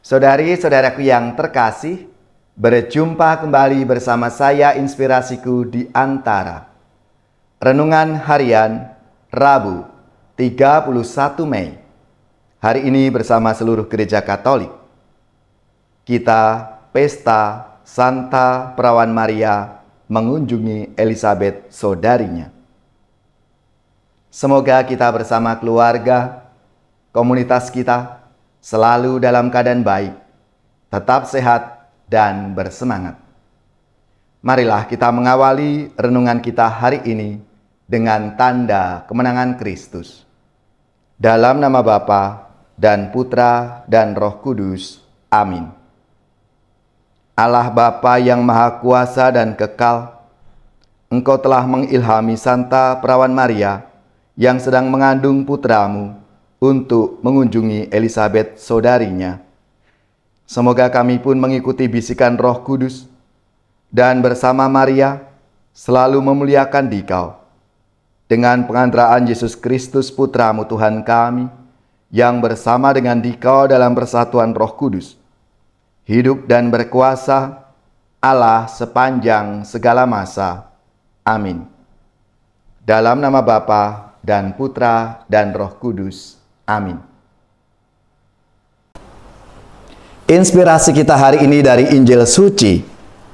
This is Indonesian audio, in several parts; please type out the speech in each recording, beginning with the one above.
Saudari-saudaraku yang terkasih, berjumpa kembali bersama saya Inspirasiku di Antara. Renungan Harian Rabu 31 Mei. Hari ini bersama seluruh gereja Katolik, kita pesta Santa Perawan Maria mengunjungi Elizabeth saudarinya. Semoga kita bersama keluarga, komunitas kita selalu dalam keadaan baik, tetap sehat dan bersemangat. Marilah kita mengawali renungan kita hari ini dengan tanda kemenangan Kristus. Dalam nama Bapa dan Putra dan Roh Kudus. Amin. Allah Bapa yang Maha Kuasa dan Kekal, Engkau telah mengilhami Santa Perawan Maria yang sedang mengandung putramu untuk mengunjungi Elizabeth saudarinya. Semoga kami pun mengikuti bisikan Roh Kudus dan bersama Maria selalu memuliakan Dikau dengan pengantaraan Yesus Kristus Putramu Tuhan kami, yang bersama dengan Dikau dalam persatuan Roh Kudus, hidup dan berkuasa Allah sepanjang segala masa. Amin. Dalam nama Bapa dan Putra dan Roh Kudus. Amin. Inspirasi kita hari ini dari Injil Suci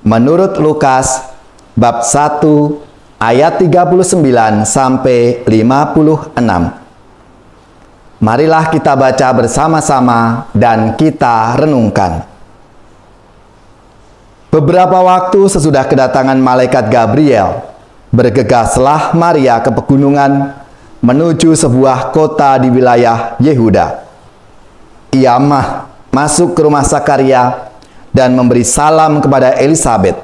menurut Lukas bab 1 ayat 39 sampai 56. Marilah kita baca bersama-sama dan kita renungkan. Beberapa waktu sesudah kedatangan malaikat Gabriel, bergegaslah Maria ke pegunungan menuju sebuah kota di wilayah Yehuda. Ia masuk ke rumah Zakaria dan memberi salam kepada Elizabeth.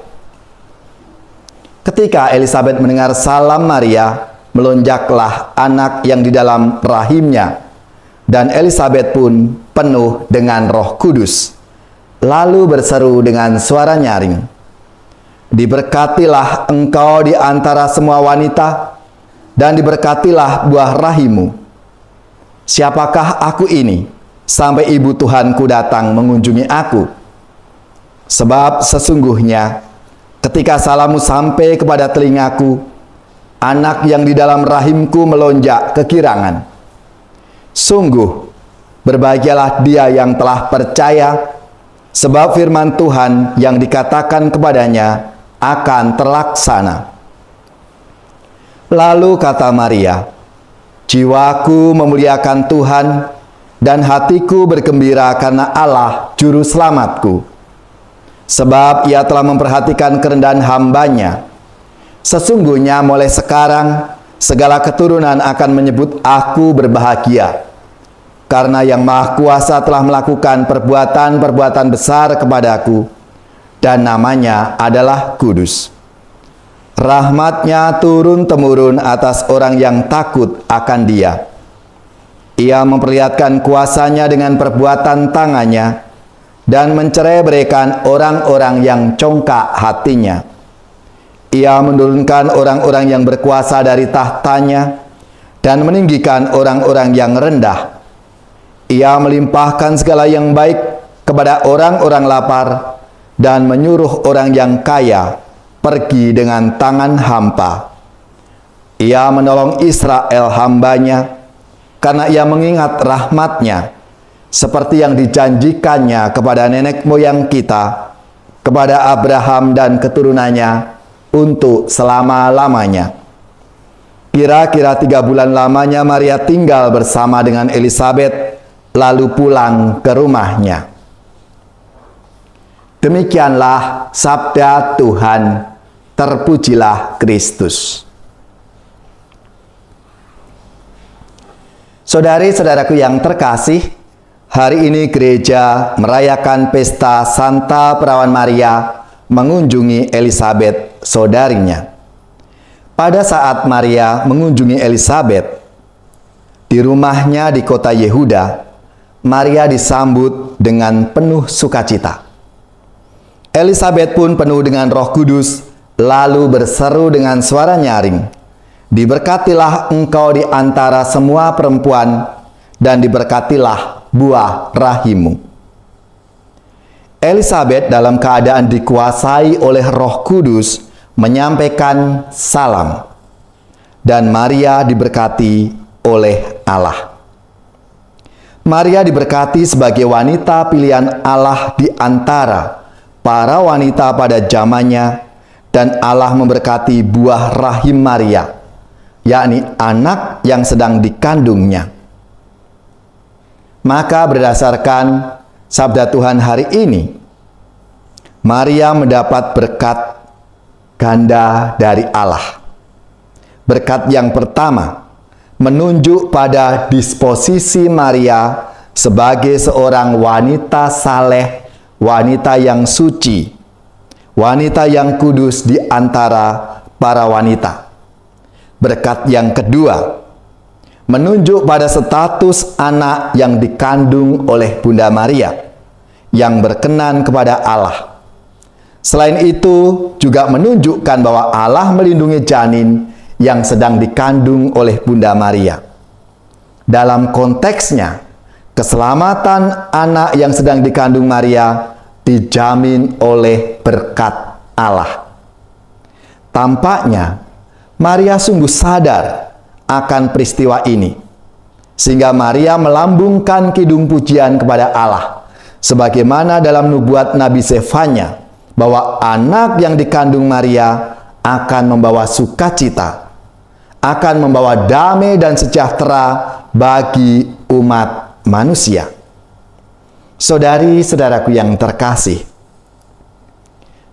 Ketika Elizabeth mendengar salam Maria, melonjaklah anak yang di dalam rahimnya, dan Elizabeth pun penuh dengan Roh Kudus, lalu berseru dengan suara nyaring, "Diberkatilah engkau di antara semua wanita, dan diberkatilah buah rahimmu. Siapakah aku ini, sampai ibu Tuhanku datang mengunjungi aku? Sebab sesungguhnya, ketika salammu sampai kepada telingaku, anak yang di dalam rahimku melonjak kegirangan. Sungguh, berbahagialah dia yang telah percaya, sebab firman Tuhan yang dikatakan kepadanya akan terlaksana." Lalu kata Maria, "Jiwaku memuliakan Tuhan, dan hatiku bergembira karena Allah Juru Selamatku. Sebab ia telah memperhatikan kerendahan hambanya. Sesungguhnya mulai sekarang, segala keturunan akan menyebut aku berbahagia, karena Yang Maha Kuasa telah melakukan perbuatan-perbuatan besar kepadaku, dan namanya adalah Kudus. Rahmat-Nya turun-temurun atas orang yang takut akan Dia. Ia memperlihatkan kuasa-Nya dengan perbuatan tangannya, dan mencerai-beraikan orang-orang yang congkak hatinya. Ia menurunkan orang-orang yang berkuasa dari tahtanya, dan meninggikan orang-orang yang rendah. Ia melimpahkan segala yang baik kepada orang-orang lapar, dan menyuruh orang yang kaya pergi dengan tangan hampa. Ia menolong Israel hambanya, karena ia mengingat rahmat-Nya, seperti yang dijanjikannya kepada nenek moyang kita, kepada Abraham dan keturunannya, untuk selama-lamanya." Kira-kira 3 bulan lamanya Maria tinggal bersama dengan Elizabeth, lalu pulang ke rumahnya. Demikianlah sabda Tuhan. Terpujilah Kristus. Saudari-saudaraku yang terkasih, hari ini gereja merayakan pesta Santa Perawan Maria mengunjungi Elizabeth saudarinya. Pada saat Maria mengunjungi Elizabeth di rumahnya di kota Yehuda, Maria disambut dengan penuh sukacita. Elizabeth pun penuh dengan Roh Kudus, lalu berseru dengan suara nyaring, "Diberkatilah engkau di antara semua perempuan, dan diberkatilah buah rahimmu." Elisabet dalam keadaan dikuasai oleh Roh Kudus menyampaikan salam, dan Maria diberkati oleh Allah. Maria diberkati sebagai wanita pilihan Allah di antara para wanita pada zamannya, dan Allah memberkati buah rahim Maria, yakni anak yang sedang dikandungnya. Maka berdasarkan sabda Tuhan hari ini, Maria mendapat berkat ganda dari Allah. Berkat yang pertama menunjuk pada disposisi Maria sebagai seorang wanita saleh, wanita yang suci, wanita yang kudus di antara para wanita. Berkat yang kedua menunjuk pada status anak yang dikandung oleh Bunda Maria, yang berkenan kepada Allah. Selain itu, juga menunjukkan bahwa Allah melindungi janin yang sedang dikandung oleh Bunda Maria. Dalam konteksnya, keselamatan anak yang sedang dikandung Maria dijamin oleh berkat Allah. Tampaknya, Maria sungguh sadar akan peristiwa ini, sehingga Maria melambungkan kidung pujian kepada Allah, sebagaimana dalam nubuat Nabi Zefanya, bahwa anak yang dikandung Maria akan membawa sukacita, akan membawa damai dan sejahtera bagi umat manusia. Saudari-saudaraku yang terkasih,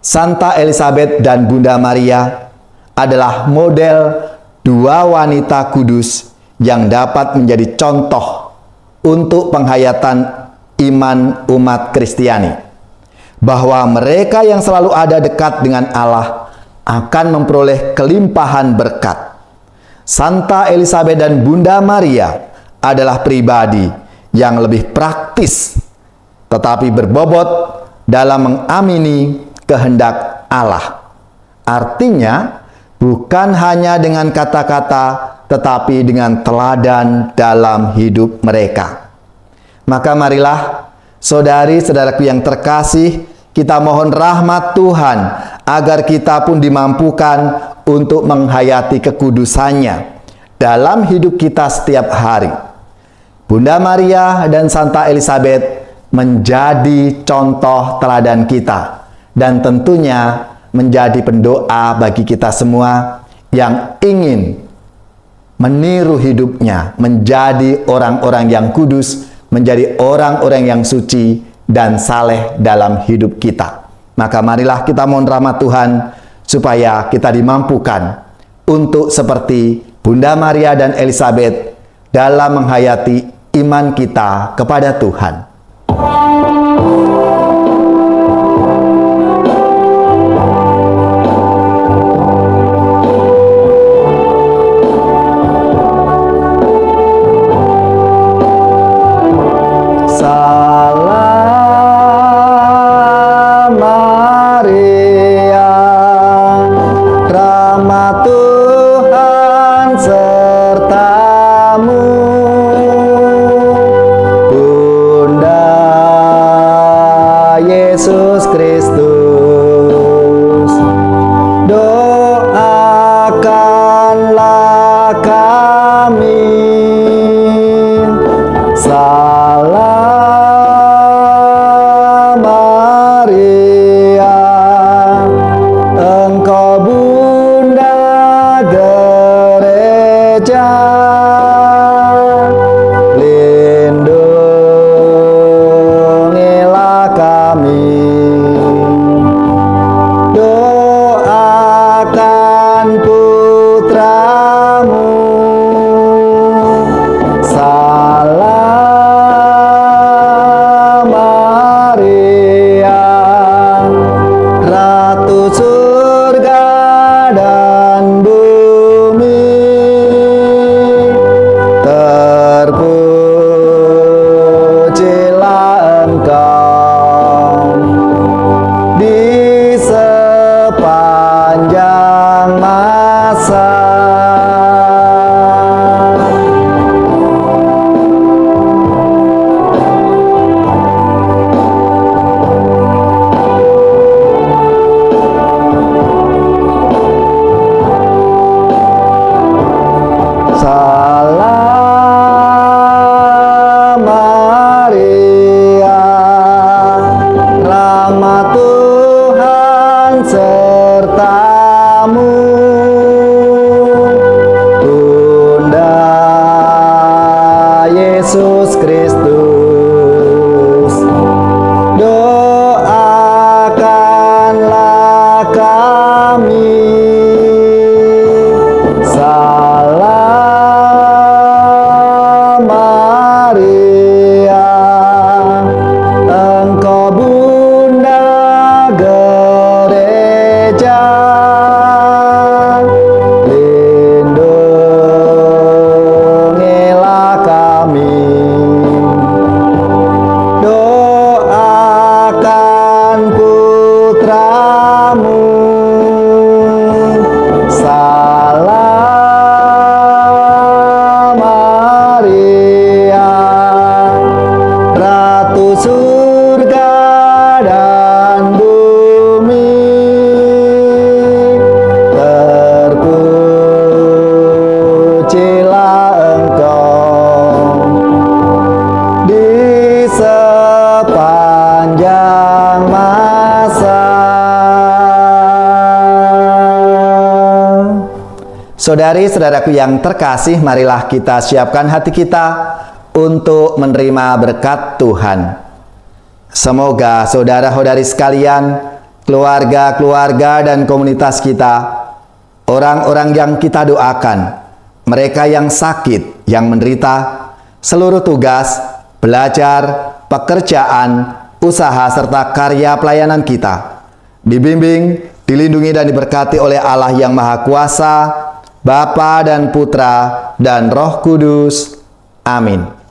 Santa Elisabet dan Bunda Maria adalah model dua wanita kudus yang dapat menjadi contoh untuk penghayatan iman umat Kristiani, bahwa mereka yang selalu ada dekat dengan Allah akan memperoleh kelimpahan berkat. Santa Elisabet dan Bunda Maria adalah pribadi yang lebih praktis, tetapi berbobot dalam mengamini kehendak Allah. Artinya, bukan hanya dengan kata-kata, tetapi dengan teladan dalam hidup mereka. Maka marilah, saudari-saudaraku yang terkasih, kita mohon rahmat Tuhan, agar kita pun dimampukan untuk menghayati kekudusannya dalam hidup kita setiap hari. Bunda Maria dan Santa Elisabet menjadi contoh teladan kita, dan tentunya menjadi pendoa bagi kita semua yang ingin meniru hidupnya, menjadi orang-orang yang kudus, menjadi orang-orang yang suci dan saleh dalam hidup kita. Maka marilah kita mohon rahmat Tuhan, supaya kita dimampukan untuk seperti Bunda Maria dan Elisabet dalam menghayati iman kita kepada Tuhan. Salam Satu surga dan bumi terpujilah Engkau di sepanjang masa. Saudari-saudaraku yang terkasih, marilah kita siapkan hati kita untuk menerima berkat Tuhan. Semoga saudara-saudari sekalian, keluarga-keluarga dan komunitas kita, orang-orang yang kita doakan, mereka yang sakit, yang menderita, seluruh tugas, belajar, pekerjaan, usaha, serta karya pelayanan kita, dibimbing, dilindungi dan diberkati oleh Allah yang Maha Kuasa, Bapa dan Putra dan Roh Kudus. Amin.